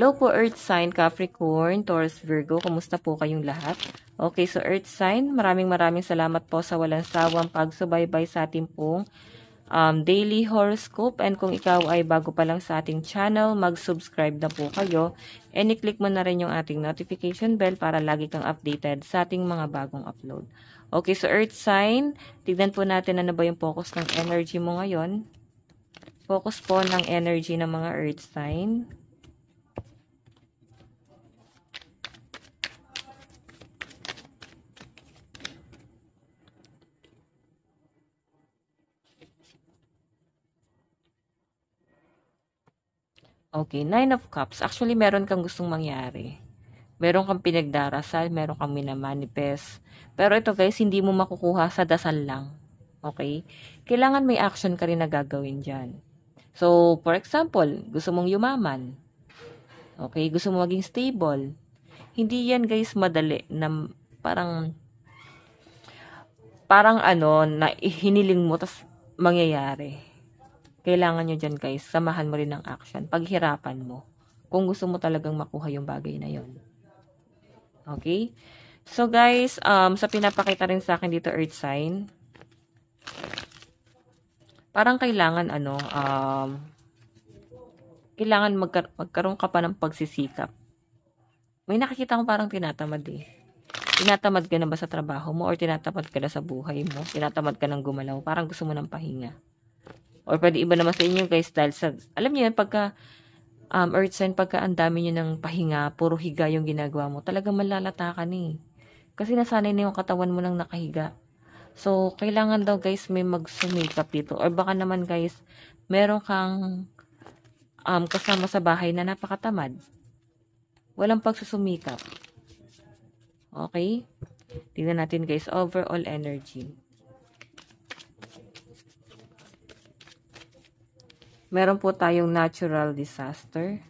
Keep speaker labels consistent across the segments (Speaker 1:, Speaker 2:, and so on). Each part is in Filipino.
Speaker 1: Hello po Earth sign, Capricorn, Taurus, Virgo. Kumusta po kayong lahat? Okay, so Earth sign, maraming salamat po sa walang sawang pagsubaybay sa ating pong daily horoscope. And kung ikaw ay bago pa lang sa ating channel, mag-subscribe na po kayo. And i-click mo na rin yung ating notification bell para lagi kang updated sa ating mga bagong upload. Okay, so Earth sign, tignan po natin ano ba yung focus ng energy mo ngayon. Focus po ng energy ng mga Earth sign. Okay, Nine of Cups. Actually, meron kang gustong mangyari. Meron kang pinagdarasal, meron kang minamanifest. Pero ito guys, hindi mo makukuha sa dasal lang. Okay? Kailangan may action ka rin na gagawin dyan. So, for example, gusto mong yumaman. Okay? Gusto mo maging stable. Hindi yan guys madali na parang ano, na hiniling mo tas mangyayari. Kailangan nyo dyan guys, samahan mo rin ng action. Paghirapan mo. Kung gusto mo talagang makuha yung bagay na yon. Okay? So guys, sa pinapakita rin sa akin dito Earth sign, parang kailangan kailangan magkaroon ka pa ng pagsisikap. May nakikita akong parang tinatamad eh. Tinatamad ka na ba sa trabaho mo or tinatamad ka na sa buhay mo? Tinatamad ka ng gumalaw? Parang gusto mo ng pahinga. Or pwede iba naman sa inyo guys dahil sa, alam niyo yan, pagka Earth sign, pagka ang dami nyo ng pahinga, puro higa yung ginagawa mo, talagang malalata ka ni. Kasi nasanay na yung katawan mo nang nakahiga. So, kailangan daw guys may magsumikap dito. Or baka naman guys, meron kang kasama sa bahay na napakatamad. Walang pagsusumikap. Okay? Tingnan natin guys, overall energy. Meron po tayong natural disaster.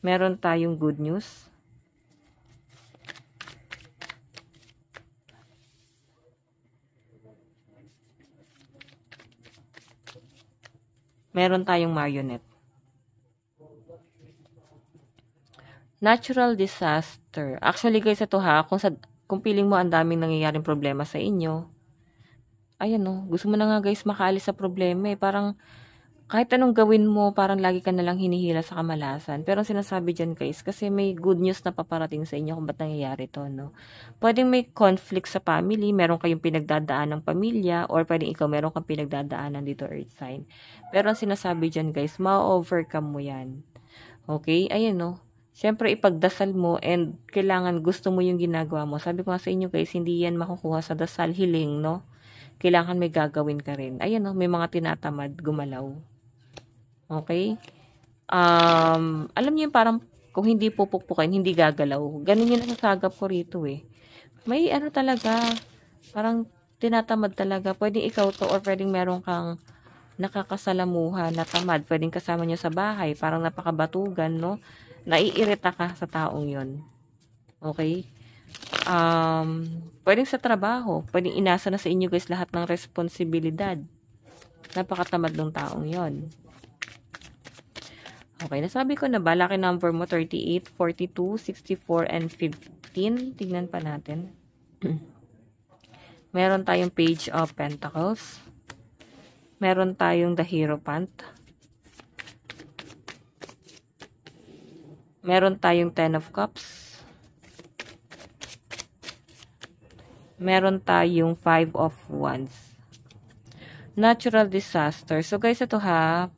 Speaker 1: Meron tayong good news. Meron tayong marionette. Natural disaster. Actually guys, ito ha, kung feeling mo ang daming nangyayaring problema sa inyo, ayan no, gusto mo na nga guys makaalis sa problema eh. Parang kahit anong gawin mo, parang lagi ka nalang hinihila sa kamalasan. Pero sinasabi dyan guys, kasi may good news na paparating sa inyo kung ba't nangyayari to, no? Pwedeng may conflict sa family, meron kayong pinagdadaan ng pamilya, or pwedeng ikaw meron kang pinagdadaanan dito Earth sign. Pero ang sinasabi dyan guys, ma-overcome mo yan. Okay? Ayan no. Siyempre ipagdasal mo and kailangan gusto mo yung ginagawa mo. Sabi ko nga sa inyo guys, hindi yan makukuha sa dasal, hiling, no? Kailangan may gagawin ka rin. Ayan no, may mga tinatamad gumalaw. Okay? Alam niyo yung parang kung hindi pupukpukin, hindi gagalaw. Ganun yung nasasagap ko rito eh. May ano talaga, parang tinatamad talaga. Pwedeng ikaw to or pwedeng meron kang nakakasalamuha na tamad. Pwedeng kasama nyo sa bahay. Parang napakabatugan, no? Naiirita ka sa taong yon. Okay? Pwedeng sa trabaho, pwedeng inasa na sa inyo guys lahat ng responsibilidad. Napakatamad ng taong yon. Okay, nasabi ko na ba, lucky number mo 38, 42, 64, and 15. Tignan pa natin. Meron tayong Page of Pentacles. Meron tayong The Hierophant. Meron tayong Ten of Cups. Meron tayong Five of Wands. Natural disaster. So guys, ito ha.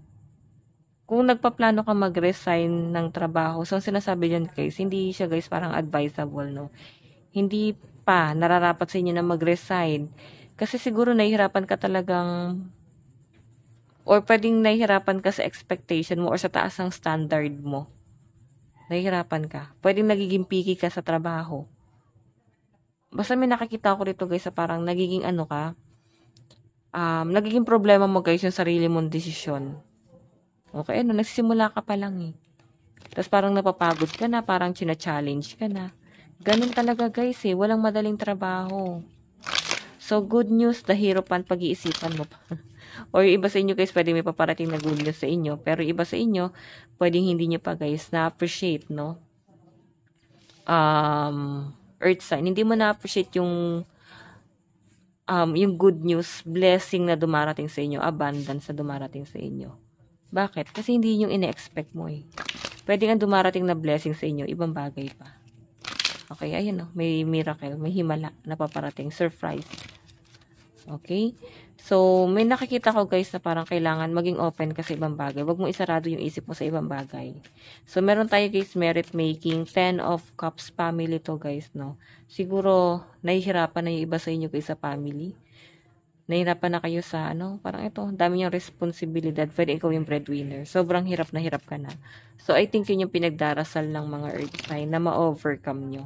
Speaker 1: Kung nagpaplano ka mag-resign ng trabaho, so sinasabi dyan guys, hindi siya guys parang advisable, no? Hindi pa nararapat sa inyo na mag-resign. Kasi siguro nahihirapan ka talagang, or pwedeng nahihirapan ka sa expectation mo or sa taas ng standard mo. Nahihirapan ka. Pwedeng nagiging picky ka sa trabaho. Basta may nakikita ko rito guys sa parang nagiging ano ka, nagiging problema mo guys yung sarili mong desisyon. Okay, ano, nagsisimula ka pa lang eh. Tapos parang napapagod ka na, parang china-challenge ka na. Ganun talaga guys eh, walang madaling trabaho. So good news, The Hierophant, pag-iisipan mo pa. Or yung iba sa inyo guys, pwede may paparating na good news sa inyo. Pero yung iba sa inyo, pwedeng hindi nyo pa guys na-appreciate, no? Earth sign. Hindi mo na-appreciate yung good news, blessing na dumarating sa inyo, abundance na dumarating sa inyo. Bakit? Kasi hindi yung ine-expect mo eh. Pwede nga dumarating na blessing sa inyo, ibang bagay pa. Okay, ayan o, may miracle, may himala na paparating, surprise. Okay? So, may nakikita ko guys na parang kailangan maging open ka sa ibang bagay. Huwag mo isarado yung isip mo sa ibang bagay. So, meron tayo guys, merit making, 10 of Cups family to guys, no? Siguro, nahihirapan na yung iba sa inyo guys sa family. Nahihirapan na kayo sa, parang ito, dami niyang responsibilidad. Pwede ikaw yung breadwinner. Sobrang hirap na hirap ka na. So, I think yun yung pinagdarasal ng mga earth sign na ma-overcome nyo.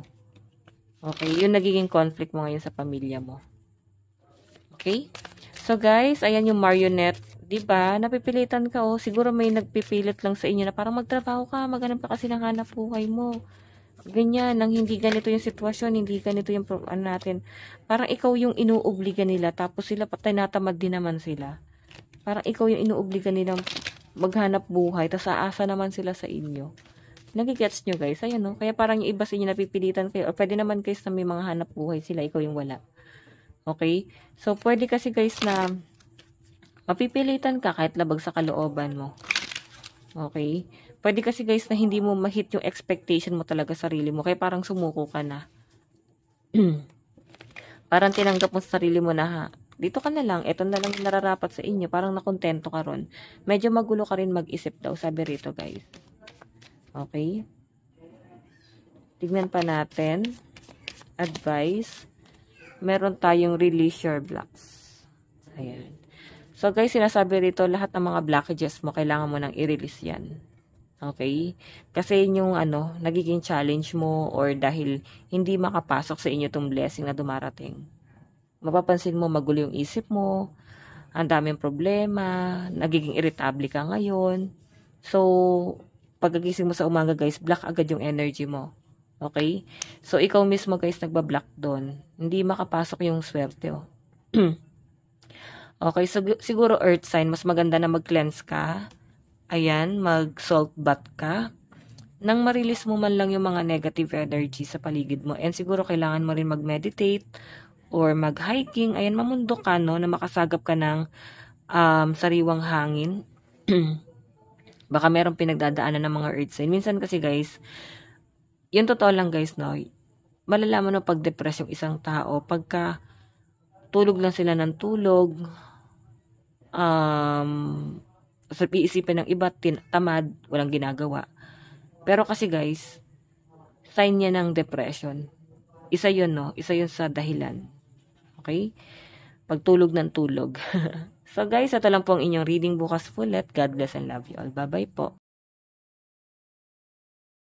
Speaker 1: Okay? Yung nagiging conflict mo ngayon sa pamilya mo. Okay? So, guys, ayan yung marionette. Diba? Napipilitan ka, oh. Siguro may nagpipilit lang sa inyo na parang magtrabaho ka, maghanap ka kasi ng hanap buhay mo. Ganyan, nang hindi ganito yung sitwasyon, hindi ganito yung natin. Parang ikaw yung inuobliga nila, tapos sila tinatamad din naman sila. Parang ikaw yung inuobliga nilang maghanap buhay, tapos aasa naman sila sa inyo. Nagigets nyo guys, ayan no? Kaya parang yung iba sa inyo napipilitan kayo, o pwede naman guys na may mga hanap buhay sila, ikaw yung wala. Okay? So, pwede kasi guys na mapipilitan ka kahit labag sa kalooban mo. Okay? Pwede kasi guys na hindi mo ma-hit yung expectation mo talaga sarili mo. Kaya parang sumuko ka na. Parang tinanggap mo sa sarili mo na dito ka na lang. Ito na lang yung nararapat sa inyo. Parang nakontento ka ron. Medyo magulo ka rin mag-isip daw. Sabi rito guys. Okay? Tignan pa natin. Advice. Meron tayong release your blocks. Ayan. So guys, sinasabi rito lahat ng mga blockages mo, kailangan mo nang i-release yan. Okay? Kasi yung nagiging challenge mo or dahil hindi makapasok sa inyo tong blessing na dumarating. Mapapansin mo magulo yung isip mo, ang daming problema, nagiging irritable ka ngayon. So, pagkagising mo sa umaga guys, block agad yung energy mo. Okay? So, ikaw mismo guys nagbablock doon. Hindi makapasok yung swerte. Okay, so siguro earth sign, mas maganda na mag-cleanse ka. Ayan, mag-salt bath ka. Nang ma-release mo man lang yung mga negative energy sa paligid mo. And siguro kailangan mo rin mag-meditate or mag-hiking. Ayan, mamundo ka, no, na makasagap ka ng sariwang hangin. Baka merong pinagdadaanan ng mga earth sign. Minsan kasi guys, yung totoo lang guys, no, malalaman mo pag-depress yung isang tao pagka tulog lang sila ng tulog, sa iisipin ng iba, tamad, walang ginagawa. Pero kasi guys, sign niya ng depression. Isa yun, no? Isa yun sa dahilan. Okay? Pagtulog ng tulog. So guys, ito lang po ang inyong reading bukas ulit. God bless and love you all. Bye-bye po.